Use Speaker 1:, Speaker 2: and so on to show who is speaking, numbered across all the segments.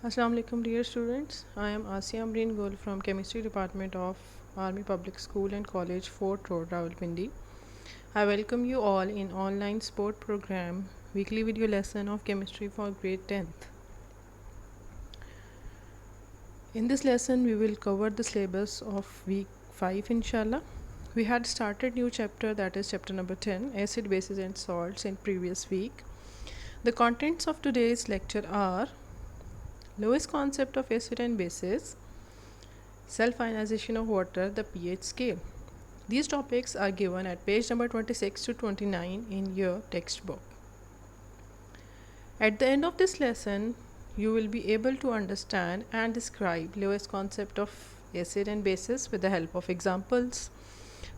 Speaker 1: Assalamu alaikum dear students. I am Asia Amreen Gul from Chemistry Department of Army Public School and College Fort Road, Rawalpindi. I welcome you all in online sport program weekly video lesson of chemistry for grade 10th. In this lesson we will cover the syllabus of week 5 inshallah. We had started new chapter, that is chapter number 10, acid, bases and salts, in previous week. The contents of today's lecture are Lewis concept of acid and bases, self-ionization of water, the pH scale. These topics are given at page number 26 to 29 in your textbook. At the end of this lesson, you will be able to understand and describe Lewis concept of acid and bases with the help of examples.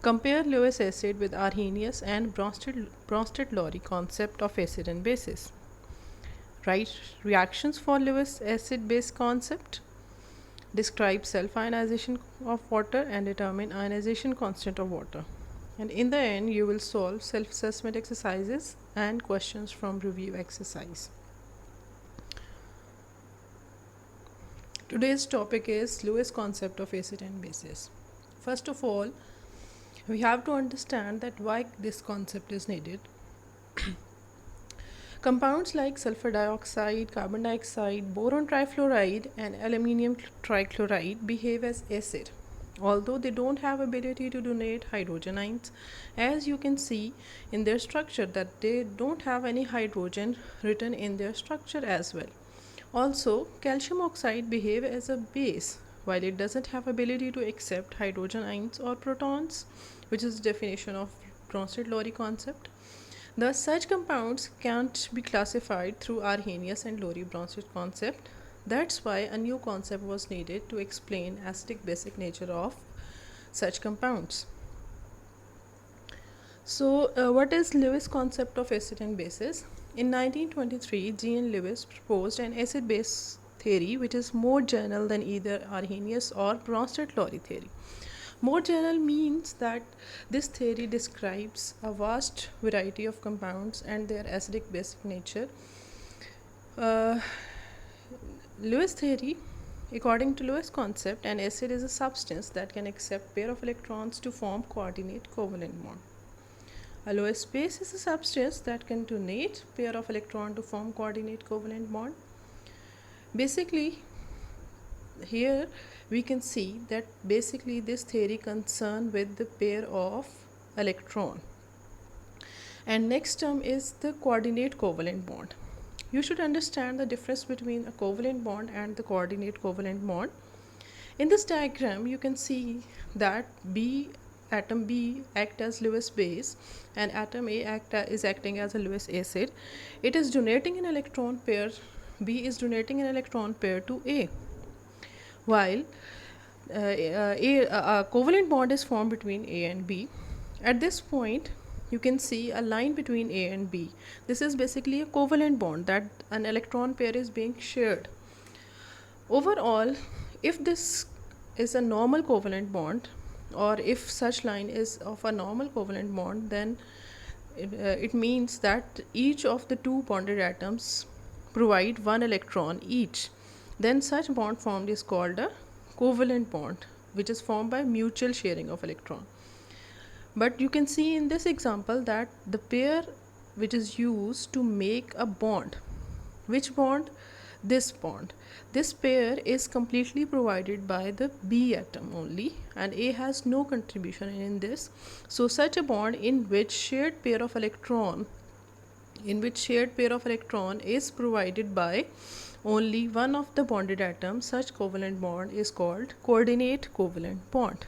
Speaker 1: Compare Lewis acid with Arrhenius and Bronsted-Lowry concept of acid and bases. Write reactions for Lewis acid-base concept. Describe self-ionization of water and determine ionization constant of water. And in the end, you will solve self-assessment exercises and questions from review exercise. Today's topic is Lewis concept of acid and bases. First of all, we have to understand that why this concept is needed. Compounds like sulfur dioxide, carbon dioxide, boron trifluoride and aluminium trichloride behave as acid, although they don't have ability to donate hydrogen ions. As you can see in their structure that they don't have any hydrogen written in their structure as well. Also, calcium oxide behave as a base while it doesn't have ability to accept hydrogen ions or protons, which is the definition of Bronsted-Lowry concept. Thus, such compounds can't be classified through Arrhenius and Lowry-Bronsted concept. That's why a new concept was needed to explain acidic basic nature of such compounds. So, what is Lewis concept of acid and bases? In 1923, G.N. Lewis proposed an acid-base theory which is more general than either Arrhenius or Bronsted-Lowry theory. More general means that this theory describes a vast variety of compounds and their acidic basic nature. Lewis theory, according to Lewis concept, an acid is a substance that can accept pair of electrons to form coordinate covalent bond. A Lewis base is a substance that can donate pair of electron to form coordinate covalent bond. Basically, here we can see that basically this theory concerned with the pair of electron. And next term is the coordinate covalent bond. You should understand the difference between a covalent bond and the coordinate covalent bond. In this diagram, you can see that atom B act as Lewis base and atom A is acting as a Lewis acid. It is donating an electron pair, B is donating an electron pair to A, while a covalent bond is formed between A and B. At this point, you can see a line between A and B. This is basically a covalent bond that an electron pair is being shared. Overall, if this is a normal covalent bond, or if such line is of a normal covalent bond, then it means that each of the two bonded atoms provide one electron each. Then such bond formed is called a covalent bond, which is formed by mutual sharing of electron. But you can see in this example that the pair which is used to make a bond, which bond? This bond. This pair is completely provided by the B atom only, and A has no contribution in this. So such a bond in which shared pair of electron is provided by only one of the bonded atoms, such covalent bond is called coordinate covalent bond.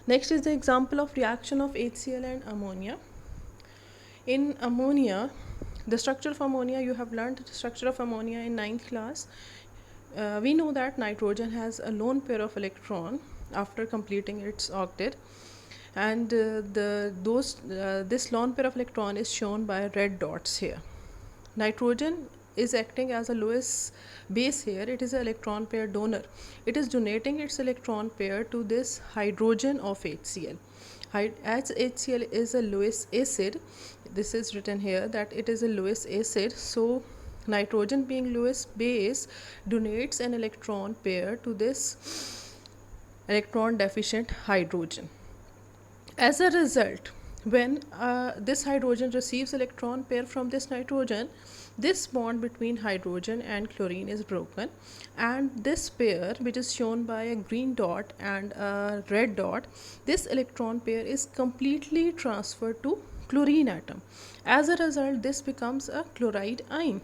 Speaker 1: Next is the example of reaction of HCl and ammonia. In ammonia, the structure of ammonia, you have learned the structure of ammonia in 9th class. We know that nitrogen has a lone pair of electron after completing its octet, and this lone pair of electron is shown by red dots here. Nitrogen is acting as a Lewis base here. It is an electron pair donor. It is donating its electron pair to this hydrogen of HCl. As HCl is a Lewis acid, this is written here that it is a Lewis acid, so Nitrogen being lowest base donates an electron pair to this electron deficient hydrogen. As a result, when this hydrogen receives electron pair from this nitrogen, this bond between hydrogen and chlorine is broken, and this pair, which is shown by a green dot and a red dot, this electron pair is completely transferred to chlorine atom. As a result, this becomes a chloride ion.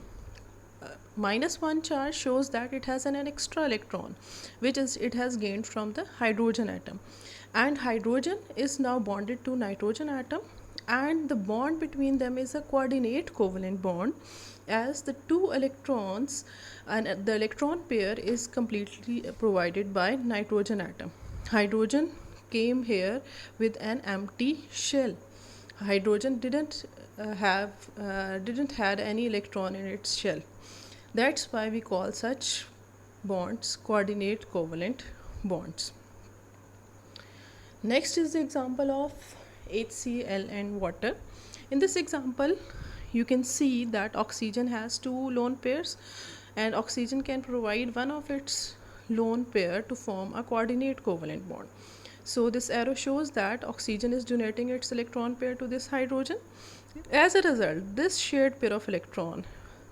Speaker 1: -1 charge shows that it has an extra electron, which is it has gained from the hydrogen atom, and hydrogen is now bonded to nitrogen atom, and the bond between them is a coordinate covalent bond, as the two electrons and the electron pair is completely provided by nitrogen atom. Hydrogen came here with an empty shell. Hydrogen didn't had any electron in its shell. That's why we call such bonds coordinate covalent bonds. Next is the example of HCl and water. In this example, you can see that oxygen has two lone pairs, and oxygen can provide one of its lone pair to form a coordinate covalent bond. So this arrow shows that oxygen is donating its electron pair to this hydrogen. As a result, this shared pair of electron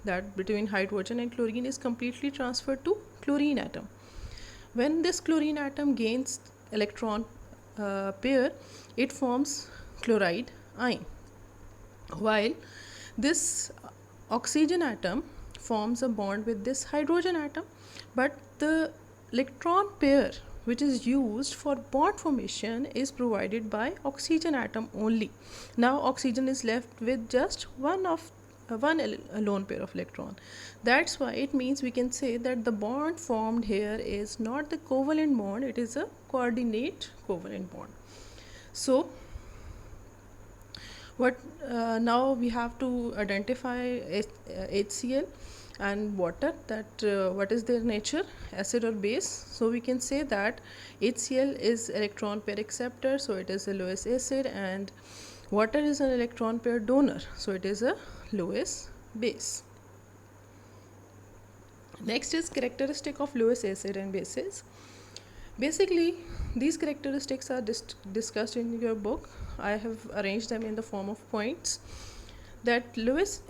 Speaker 1: that between hydrogen and chlorine is completely transferred to chlorine atom. When this chlorine atom gains electron pair, it forms chloride ion, while this oxygen atom forms a bond with this hydrogen atom, but the electron pair which is used for bond formation is provided by oxygen atom only. Now oxygen is left with just one lone pair of electron. That's why it means we can say that the bond formed here is not the covalent bond, it is a coordinate covalent bond. So what now we have to identify HCl and water, that what is their nature, acid or base. So we can say that HCl is electron pair acceptor, so it is a Lewis acid, and water is an electron pair donor, so it is a Lewis base. Next is characteristic of Lewis acid and bases. Basically, these characteristics are discussed in your book. I have arranged them in the form of points. That Lewis,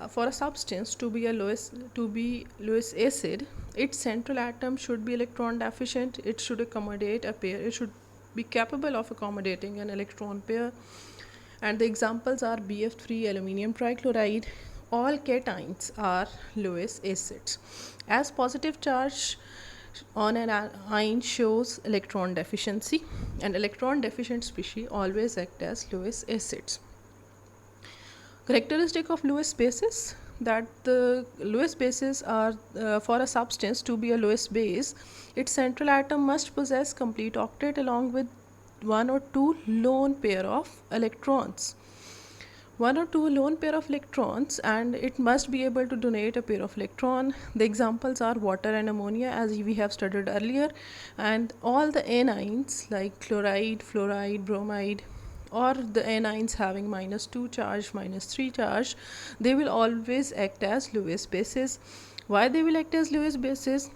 Speaker 1: for a substance to be Lewis acid, its central atom should be electron deficient. It should accommodate a pair. It should be capable of accommodating an electron pair. And the examples are BF3, aluminium trichloride. All cations are Lewis acids. As positive charge on an ion shows electron deficiency, and electron deficient species always act as Lewis acids. Characteristic of Lewis bases, that the Lewis bases are for a substance to be a Lewis base, its central atom must possess complete octet along with one or two lone pair of electrons. And it must be able to donate a pair of electron. The examples are water and ammonia, as we have studied earlier, and all the anions like chloride, fluoride, bromide, or the anions having -2 charge, -3 charge, they will always act as Lewis bases. Why they will act as Lewis bases?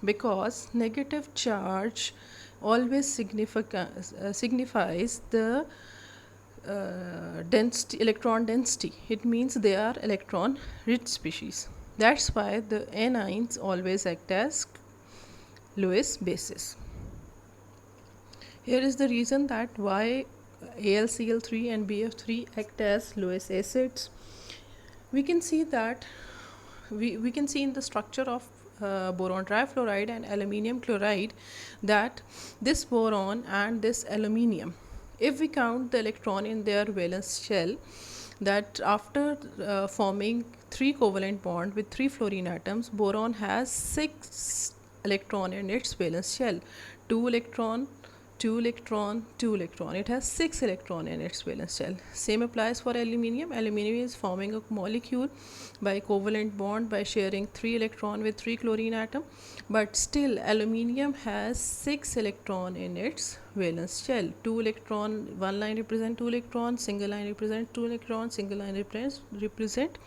Speaker 1: Because negative charge always signifies the electron density. It means they are electron rich species. That's why the anions always act as Lewis bases. Here is the reason that why AlCl3 and BF3 act as Lewis acids. We can see that we can see in the structure of boron trifluoride and aluminium chloride that this boron and this aluminium, if we count the electron in their valence shell, that after forming 3 covalent bond with 3 fluorine atoms, boron has 6 electron in its valence shell. 2 electron, 2 electron, 2 electron. It has 6 electron in its valence shell. Same applies for aluminium. Aluminium is forming a molecule by covalent bond by sharing 3 electron with 3 chlorine atom, but still aluminium has 6 electron in its valence shell. 2 electron, one line represent 2 electrons, single line represent 2 electrons, single line represent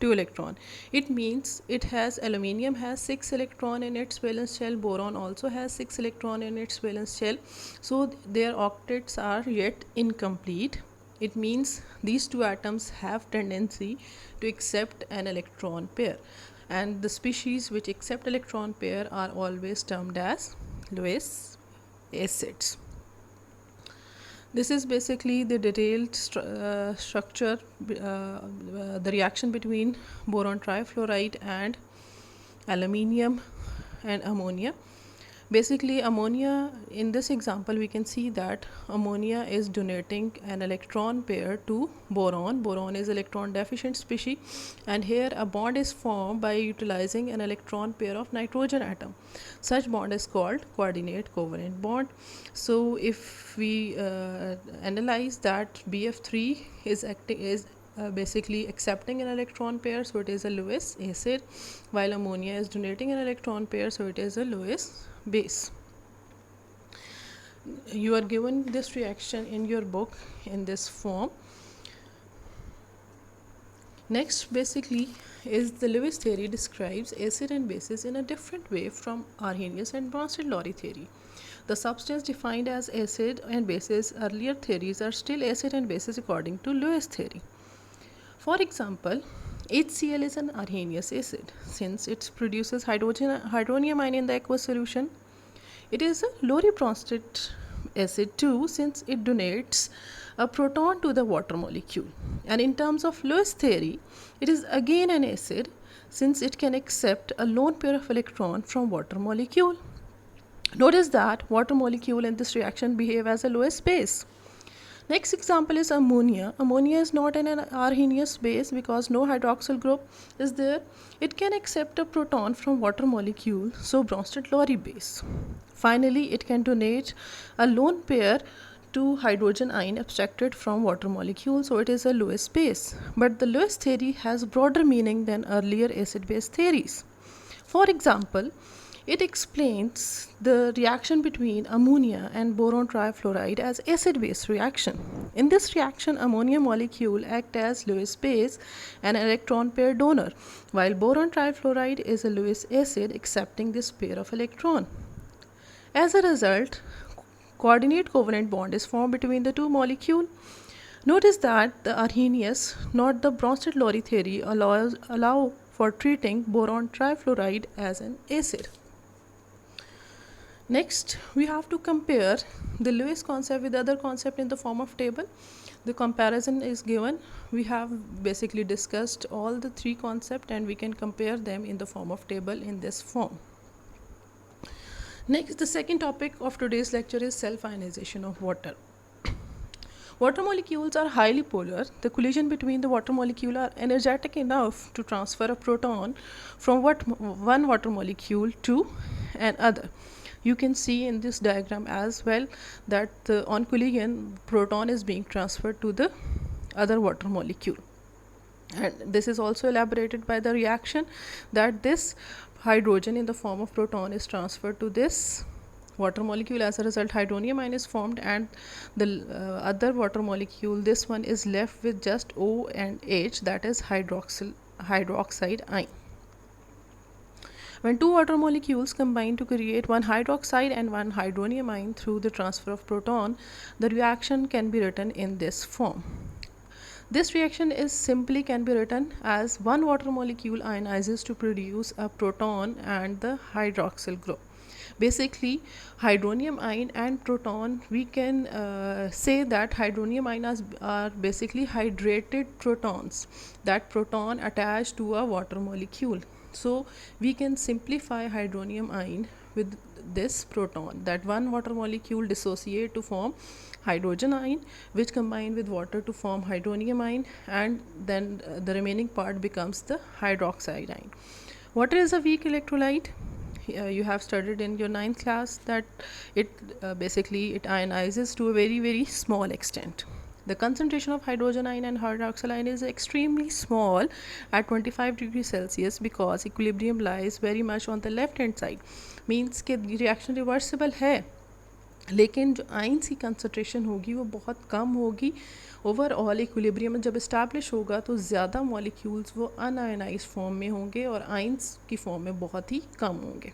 Speaker 1: 2 electron. It means it has aluminium has 6 electron in its valence shell, boron also has 6 electron in its valence shell, so their octets are yet incomplete. It means these two atoms have tendency to accept an electron pair, and the species which accept electron pair are always termed as Lewis acids. This is basically the detailed structure, the reaction between boron trifluoride and aluminium and ammonia. Basically, ammonia, in this example we can see that ammonia is donating an electron pair to boron. Boron is electron deficient species, and here a bond is formed by utilizing an electron pair of nitrogen atom. Such bond is called coordinate covalent bond. So if we analyze that BF3 is basically accepting an electron pair, so it is a Lewis acid, while ammonia is donating an electron pair, so it is a Lewis base. You are given this reaction in your book in this form. Next, basically, is the Lewis theory describes acid and bases in a different way from Arrhenius and Bronsted-Lowry theory. The substance defined as acid and bases earlier theories are still acid and bases according to Lewis theory. For example, HCl is an Arrhenius acid since it produces hydronium ion in the aqueous solution. It is a Lowry-Bronsted acid too since it donates a proton to the water molecule. And in terms of Lewis theory, it is again an acid since it can accept a lone pair of electron from water molecule. Notice that water molecule in this reaction behave as a Lewis base. Next example is ammonia. Ammonia is not an Arrhenius base because no hydroxyl group is there. It can accept a proton from water molecule, so Bronsted-Lowry base. Finally, it can donate a lone pair to hydrogen ion abstracted from water molecule, so it is a Lewis base. But the Lewis theory has broader meaning than earlier acid-base theories. For example, it explains the reaction between ammonia and boron trifluoride as acid-base reaction. In this reaction, ammonia molecule act as Lewis base and electron pair donor, while boron trifluoride is a Lewis acid accepting this pair of electron. As a result, coordinate covalent bond is formed between the two molecules. Notice that the Arrhenius, not the Bronsted-Lowry theory, allow for treating boron trifluoride as an acid. Next, we have to compare the Lewis concept with other concept in the form of table. The comparison is given. We have basically discussed all the three concepts and we can compare them in the form of table in this form. Next, the second topic of today's lecture is self-ionization of water. Water molecules are highly polar. The collision between the water molecule are energetic enough to transfer a proton from one water molecule to another. You can see in this diagram as well that on collision, proton is being transferred to the other water molecule. And this is also elaborated by the reaction that this hydrogen in the form of proton is transferred to this water molecule. As a result, hydronium ion is formed, and the other water molecule, this one, is left with just O and H, that is hydroxide ion. When two water molecules combine to create one hydroxide and one hydronium ion through the transfer of proton, the reaction can be written in this form. This reaction is simply can be written as one water molecule ionizes to produce a proton and the hydroxyl group. Basically, hydronium ion and proton, we can say that hydronium ions are basically hydrated protons, that proton attached to a water molecule. So we can simplify hydronium ion with this proton, that one water molecule dissociate to form hydrogen ion, which combine with water to form hydronium ion, and then the remaining part becomes the hydroxide ion. Water is a weak electrolyte. You have studied in your 9th class that it basically it ionizes to a very small extent. The concentration of hydrogen ion and hydroxyl ion is extremely small at 25 degrees Celsius because equilibrium lies very much on the left hand side. Means कि reaction reversible है. लेकिन जो ions की concentration होगी वो बहुत कम होगी। Overall equilibrium जब इस्टेब्लिश होगा तो ज़्यादा मॉलिक्यूल्स वो अनआयनाइज्ड फॉर्म में होंगे और आइंस की फॉर्म में बहुत ही कम होंगे।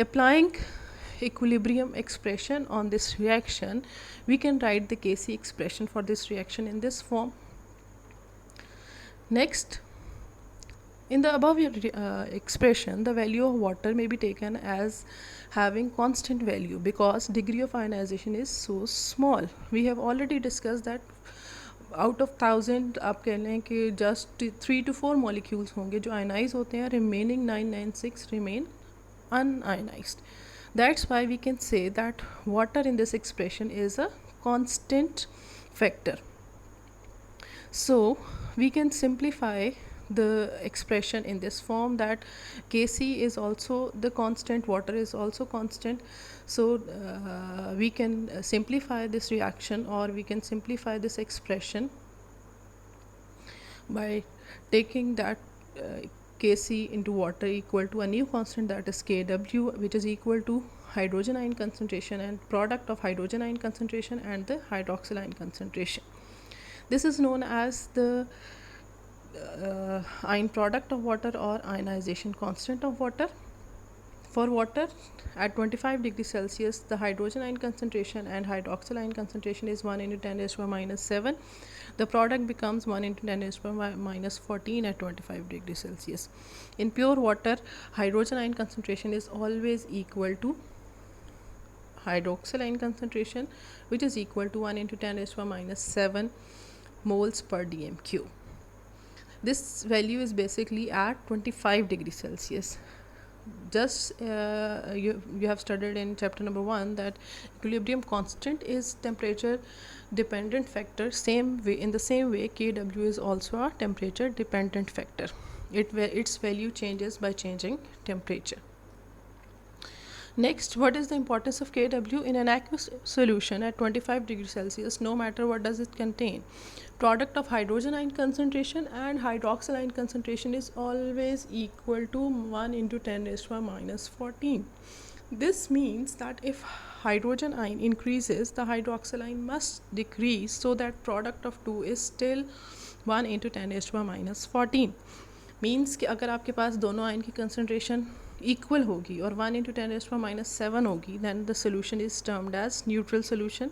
Speaker 1: Applying equilibrium expression on this reaction, we can write the Kc expression for this reaction in this form. Next, in the above expression, the value of water may be taken as having constant value because degree of ionization is so small. We have already discussed that out of 1000 आप कह लें कि just 3 to 4 molecules होंगे जो ionise होते हैं, remaining 996 remain unionized. That's why we can say that water in this expression is a constant factor. So we can simplify the expression in this form that Kc is also the constant, water is also constant. So we can simplify this reaction, or we can simplify this expression by taking that Kc into water equal to a new constant, that is Kw, which is equal to hydrogen ion concentration and product of hydrogen ion concentration and the hydroxyl ion concentration. This is known as the ion product of water or ionization constant of water. For water at 25 degrees Celsius, the hydrogen ion concentration and hydroxyl ion concentration is 1 into 10 raised to minus 7. The product becomes 1 into 10 raised to minus 14 at 25 degrees Celsius. In pure water, hydrogen ion concentration is always equal to hydroxyl ion concentration, which is equal to 1 into 10 raised to minus 7 moles per dm cube. This value is basically at 25 degrees Celsius. Just you have studied in chapter number 1 that equilibrium constant is temperature dependent factor. Same way, in the same way, Kw is also a temperature dependent factor. Its value changes by changing temperature. Next, what is the importance of Kw in an aqueous solution at 25 degrees Celsius? No matter what does it contain, product of hydrogen ion concentration and hydroxyl ion concentration is always equal to 1 into 10 raised to minus 14. This means that if hydrogen ion increases, the hydroxyl ion must decrease, so that product of 2 is still 1 into 10 raised to minus 14. Means कि अगर आपके पास दोनों ion की concentration equal होगी और 1 into 10 raise to minus 7 होगी, then the solution is termed as neutral solution.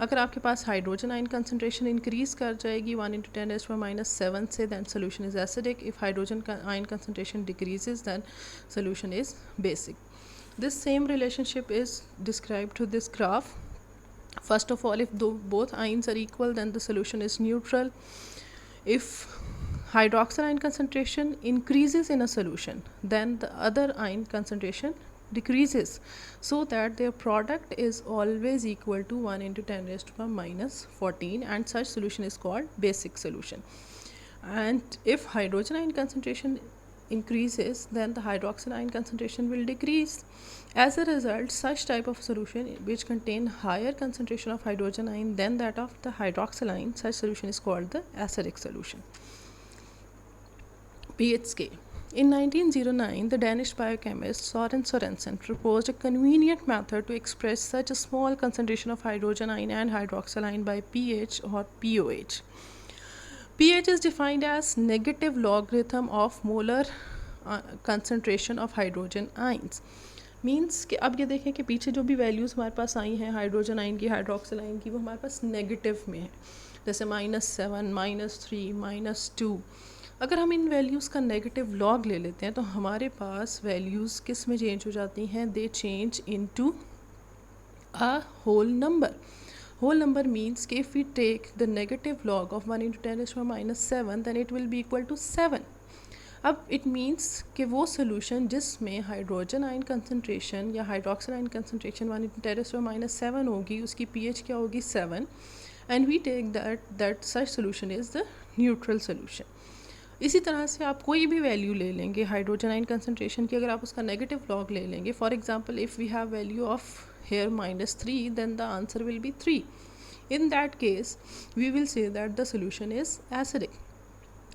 Speaker 1: अगर आपके पास हाइड्रोजन आयन कंसनट्रेशन इंक्रीज़ कर जाएगी 1 इंटू 10 रेज़ टू माइनस 7 से, then solution is acidic. If hydrogen ion concentration decreases, then solution is basic. This same relationship is described to this graph. First of all, if both ions are equal, then the solution is neutral. If hydroxyl ion concentration increases in a solution, then the other ion concentration decreases, so that their product is always equal to 1 into 10 raised to minus 14, and such solution is called basic solution. And if hydrogen ion concentration increases, then the hydroxyl ion concentration will decrease. As a result, such type of solution which contain higher concentration of hydrogen ion than that of the hydroxyl ion, such solution is called the acidic solution. pH scale. In 1909, the Danish biochemist Søren Sørensen proposed a convenient method to express such a small concentration of hydrogen ion and hydroxyl ion by pH or pOH. pH is defined as negative logarithm of molar concentration of hydrogen ions. Means कि अब ये देखें कि पीछे जो भी values हमारे पास आई हैं हाइड्रोजन आयन की, हाइड्रोक्सिल आयन की, वो हमारे पास नेगेटिव में है. जैसे -7, -3, -2. अगर हम इन वैल्यूज़ का नेगेटिव लॉग ले लेते हैं तो हमारे पास वैल्यूज़ किस में चेंज हो जाती हैं? They change into a whole number. Whole number means कि if we take the negative log of 1 into 10⁻⁷, then it will be equal to 7. अब इट मीन्स कि वो सोल्यूशन जिसमें हाइड्रोजन आयन कंसनट्रेशन या हाइड्रोक्सिल आयन कंसनट्रेशन 1 into 10⁻⁷ होगी, उसकी pH क्या होगी? 7. And we take that such solution is the neutral solution. इसी तरह से आप कोई भी वैल्यू ले लेंगे हाइड्रोजन आयन कंसनट्रेशन की, अगर आप उसका नेगेटिव लॉग ले लेंगे, for example if we have value of here -3, then the answer will be 3. In that case, we will say that the solution is acidic.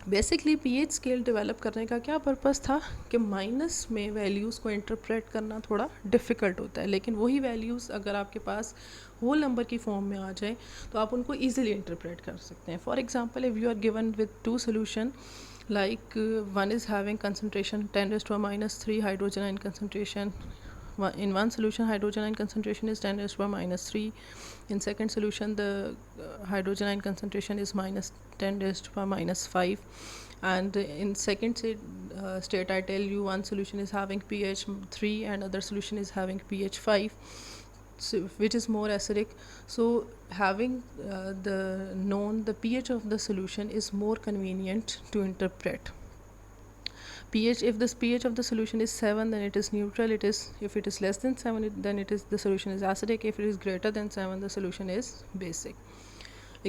Speaker 1: Basically pH scale develop करने का क्या purpose था कि minus में values को interpret करना थोड़ा difficult होता है, लेकिन वही वैल्यूज़ अगर आपके पास होल नंबर की फॉर्म में आ जाए तो आप उनको ईजिली इंटरप्रेट कर सकते हैं. For example, if you are given with two solution, like one is having concentration 10 raised to a minus 3 hydrogen ion concentration. In one solution, hydrogen ion concentration is 10 raised to a minus 3. In second solution, the hydrogen ion concentration is minus 10 raised to a minus 5. And in second state, I tell you one solution is having pH 3 and other solution is having pH 5, so which is more acidic. So having the pH of the solution is more convenient to interpret. pH, if this pH of the solution is 7, then it is neutral. If it is less than 7, then the solution is acidic. If it is greater than 7, the solution is basic.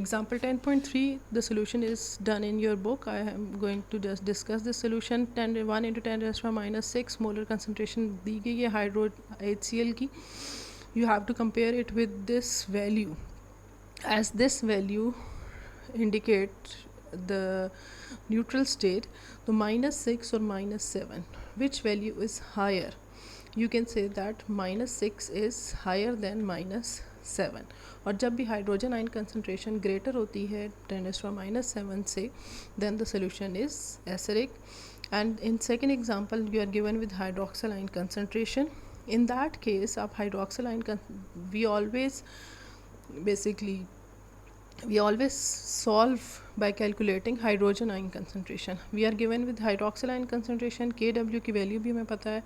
Speaker 1: Example 10.3, the solution is done in your book. I am going to just discuss this solution. 1 into 10 raised to minus 6 molar concentration दी गई है hydro HCl की. You have to compare it with this value, as this value indicate the neutral state. So minus 6 or minus 7, which value is higher? You can say that minus 6 is higher than minus 7. और जब भी hydrogen ion concentration greater होती है 10⁻⁻7 से, then the solution is acidic. And in second example, you are given with hydroxyl ion concentration. In that case, आप hydroxyl ion we always solve by calculating hydrogen ion concentration. We are given with hydroxyl ion concentration, Kw की value भी हमें पता है.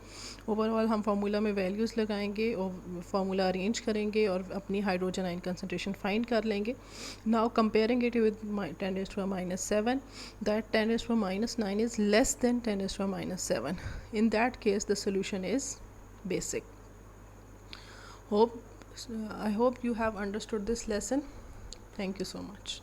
Speaker 1: Overall हम formula में values लगाएंगे और फार्मूला अरेंज करेंगे और अपनी हाइड्रोजन आयन कंसनट्रेशन फाइंड कर लेंगे. Now comparing it with 10⁻⁻7, that 10⁻⁻9 is less than 10⁻⁻7. In that case, the solution is basic. I hope you have understood this lesson. Thank you so much.